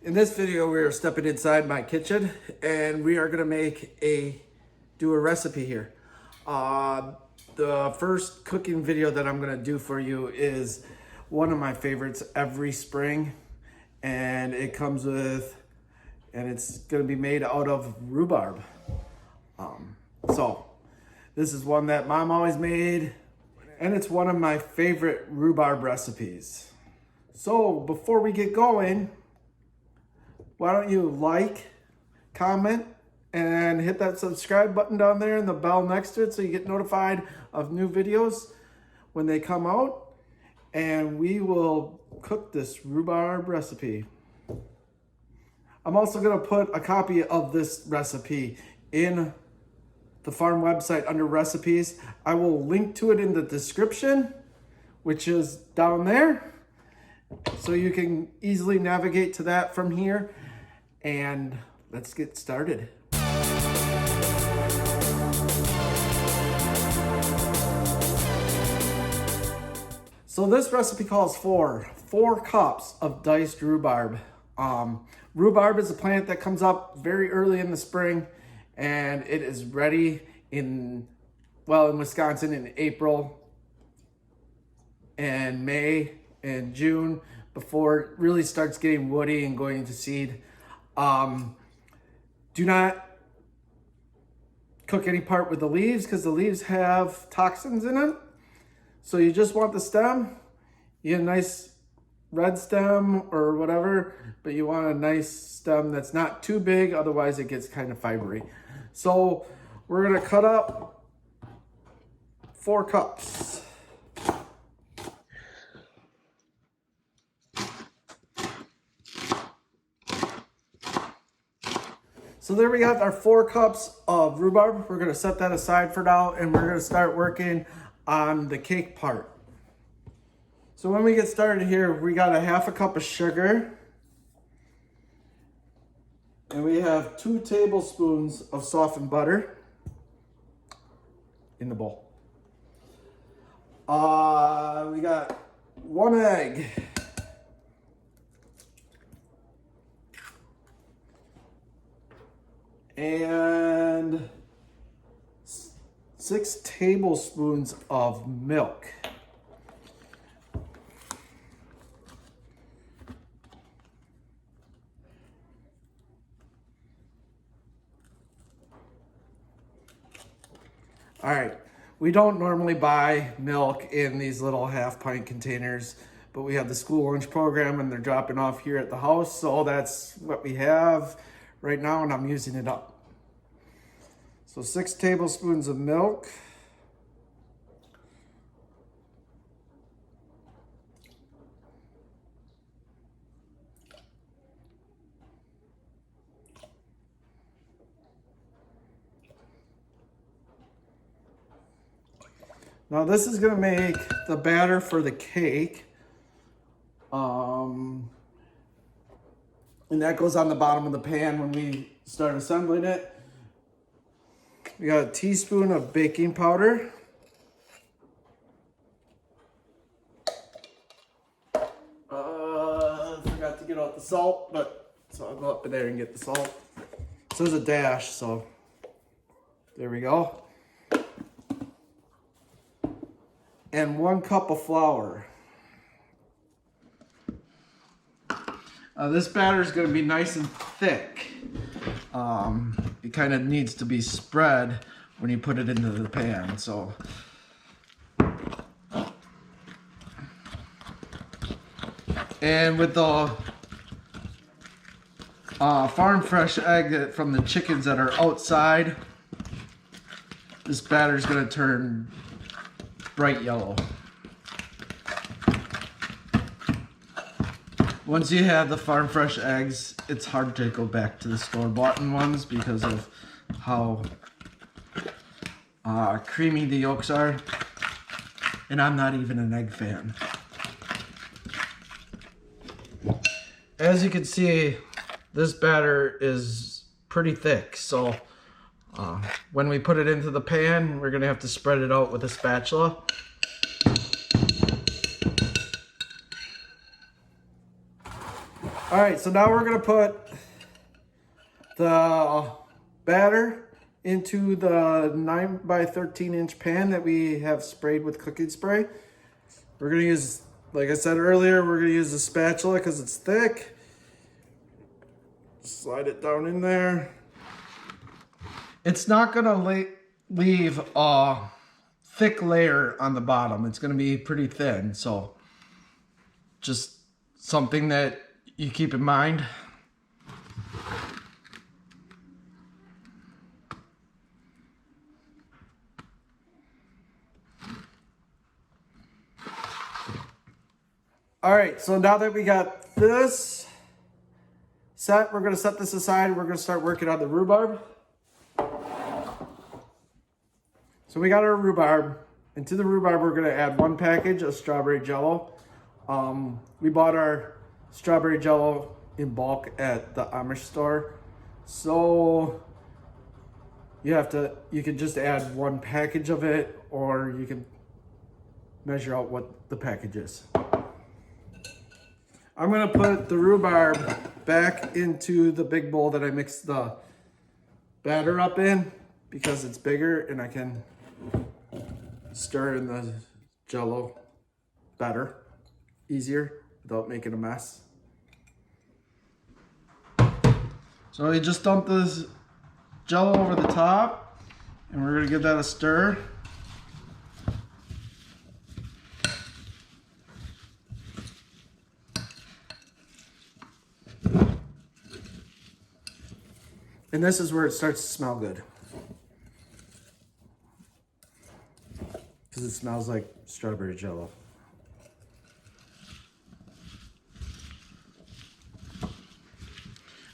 In this video, we are stepping inside my kitchen and we are gonna do a recipe here. The first cooking video that I'm gonna do for you is one of my favorites every spring, and it's gonna be made out of rhubarb. So this is one that Mom always made, and it's one of my favorite rhubarb recipes. So before we get going, why don't you like, comment, and hit that subscribe button down there and the bell next to it so you get notified of new videos when they come out. And we will cook this rhubarb recipe. I'm also gonna put a copy of this recipe in the farm website under recipes. I will link to it in the description, which is down there. So you can easily navigate to that from here. And let's get started. So this recipe calls for 4 cups of diced rhubarb. Rhubarb is a plant that comes up very early in the spring, and it is ready in Wisconsin in April and May and June before it really starts getting woody and going into seed. Do not cook any part with the leaves because the leaves have toxins in it. So you just want the stem. You get a nice red stem or whatever, but you want a nice stem that's not too big, otherwise it gets kind of fibery. So we're gonna cut up 4 cups. So there we got our 4 cups of rhubarb. We're gonna set that aside for now, and we're gonna start working on the cake part. So when we get started here, we got a 1/2 cup of sugar, and we have 2 tablespoons of softened butter in the bowl. We got 1 egg. And 6 tablespoons of milk. All right, we don't normally buy milk in these little 1/2 pint containers, but we have the school lunch program and they're dropping off here at the house, so that's what we have right now, and I'm using it up. So 6 tablespoons of milk. Now this is gonna make the batter for the cake. And that goes on the bottom of the pan when we start assembling it. We got a teaspoon of baking powder. Forgot to get out the salt, so I'll go up in there and get the salt. So there's a dash, so there we go. And 1 cup of flour. This batter is going to be nice and thick. It kind of needs to be spread when you put it into the pan. So and with the farm fresh egg from the chickens that are outside, this batter is going to turn bright yellow. Once you have the farm fresh eggs, it's hard to go back to the store-bought ones because of how creamy the yolks are. And I'm not even an egg fan. As you can see, this batter is pretty thick, so when we put it into the pan, we're gonna have to spread it out with a spatula. All right, so now we're gonna put the batter into the 9 by 13 inch pan that we have sprayed with cooking spray. We're gonna use, like I said earlier, we're gonna use a spatula because it's thick. Slide it down in there. It's not gonna leave a thick layer on the bottom. It's gonna be pretty thin, so just something that you keep in mind. All right, so now that we got this set, we're gonna set this aside. We're gonna start working on the rhubarb. So we got our rhubarb. And to the rhubarb, we're gonna add 1 package of strawberry Jell-O. We bought our strawberry Jell-O in bulk at the Amish store. So you can just add 1 package of it, or you can measure out what the package is. I'm gonna put the rhubarb back into the big bowl that I mixed the batter up in because it's bigger and I can stir in the Jell-O batter easier without making a mess. So we just dump this Jell-O over the top and we're gonna give that a stir. And this is where it starts to smell good. Because it smells like strawberry Jell-O.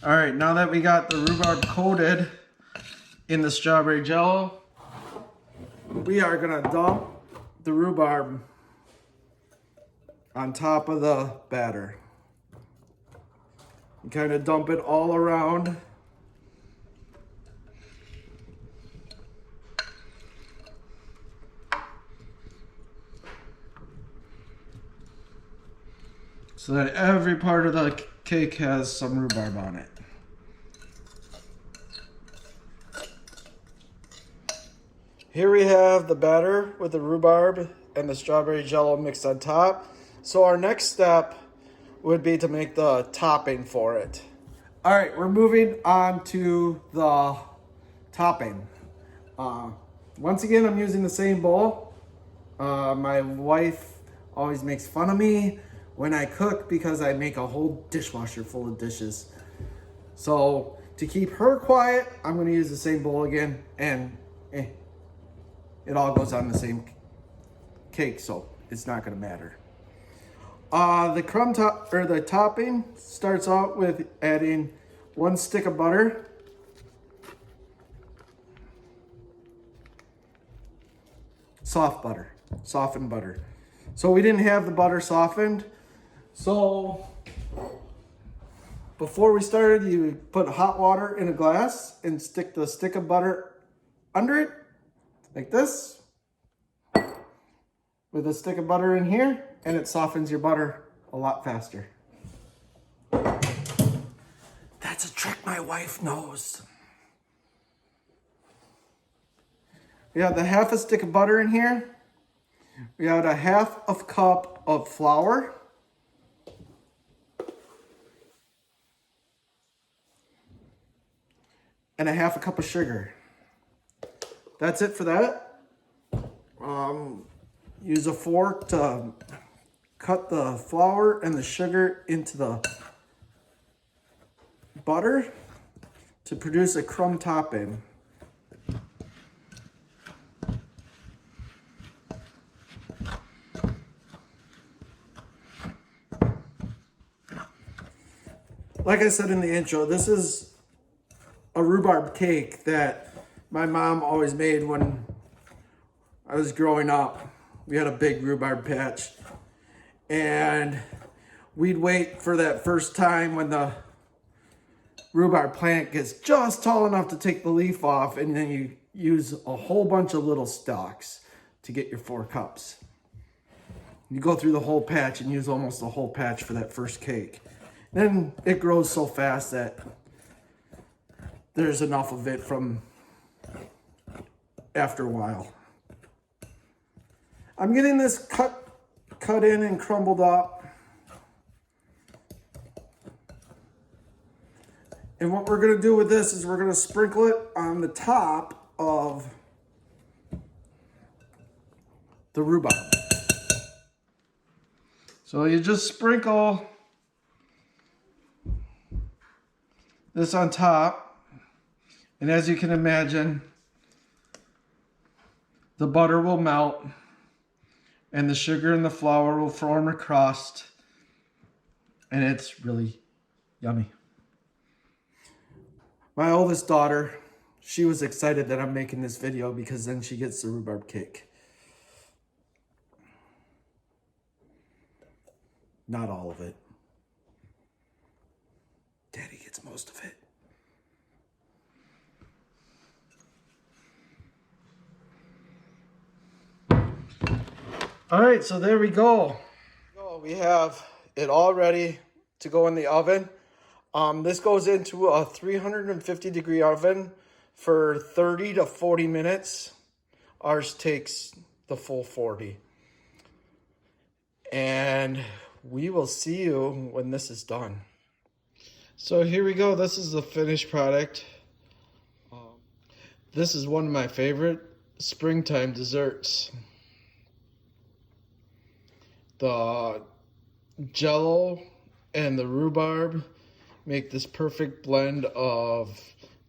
All right, now that we got the rhubarb coated in the strawberry Jell-O, we are gonna dump the rhubarb on top of the batter. You kind of dump it all around. So that every part of the cake has some rhubarb on it. Here we have the batter with the rhubarb and the strawberry Jell-O mixed on top. So our next step would be to make the topping for it. All right, we're moving on to the topping. Once again, I'm using the same bowl. My wife always makes fun of me when I cook because I make a whole dishwasher full of dishes. So to keep her quiet, I'm gonna use the same bowl again, and it all goes on the same cake, so it's not gonna matter. The topping starts out with adding 1 stick of butter. Soft butter, softened butter. So we didn't have the butter softened. So before we started, you put hot water in a glass and stick the stick of butter under it, like this, with a stick of butter in here, and it softens your butter a lot faster. That's a trick my wife knows. We have the half a stick of butter in here. We have a half a cup of flour. And a half a cup of sugar. That's it for that. Use a fork to cut the flour and the sugar into the butter to produce a crumb topping. Like I said in the intro, this is a rhubarb cake that my mom always made when I was growing up. We had a big rhubarb patch, and we'd wait for that first time when the rhubarb plant gets just tall enough to take the leaf off, and then you use a whole bunch of little stalks to get your 4 cups. You go through the whole patch and use almost the whole patch for that first cake. Then it grows so fast that there's enough of it from after a while. I'm getting this cut in and crumbled up. And what we're gonna do with this is we're gonna sprinkle it on the top of the rhubarb. So you just sprinkle this on top, and as you can imagine, the butter will melt and the sugar and the flour will form a crust, and it's really yummy. My oldest daughter, she was excited that I'm making this video because then she gets the rhubarb cake. Not all of it. Daddy gets most of it. All right, so there we go. We have it all ready to go in the oven. This goes into a 350 degree oven for 30 to 40 minutes. Ours takes the full 40. And we will see you when this is done. So here we go. This is the finished product. This is one of my favorite springtime desserts. The Jell-O and the rhubarb make this perfect blend of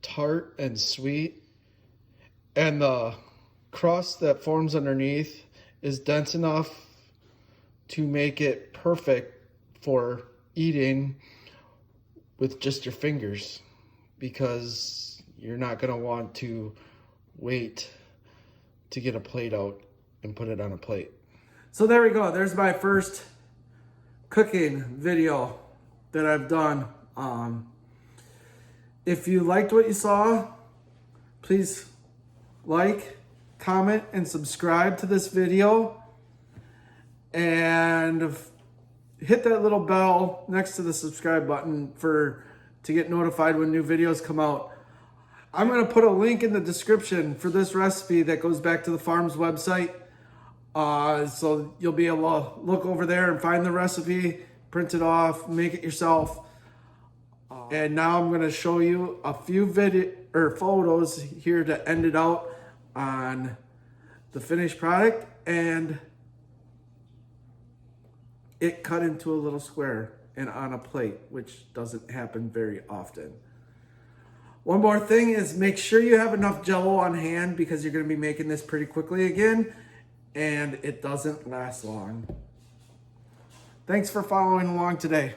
tart and sweet. And the crust that forms underneath is dense enough to make it perfect for eating with just your fingers, because you're not going to want to wait to get a plate out and put it on a plate. So there we go. There's my first cooking video that I've done. If you liked what you saw, please like, comment, and subscribe to this video. And hit that little bell next to the subscribe button to get notified when new videos come out. I'm going to put a link in the description for this recipe that goes back to the farm's website. So you'll be able to look over there and find the recipe, print it off, make it yourself. And now I'm going to show you a few photos here to end it out on the finished product and it cut into a little square and on a plate, which doesn't happen very often. One more thing is make sure you have enough Jell-O on hand, because you're going to be making this pretty quickly again, and it doesn't last long. Thanks for following along today.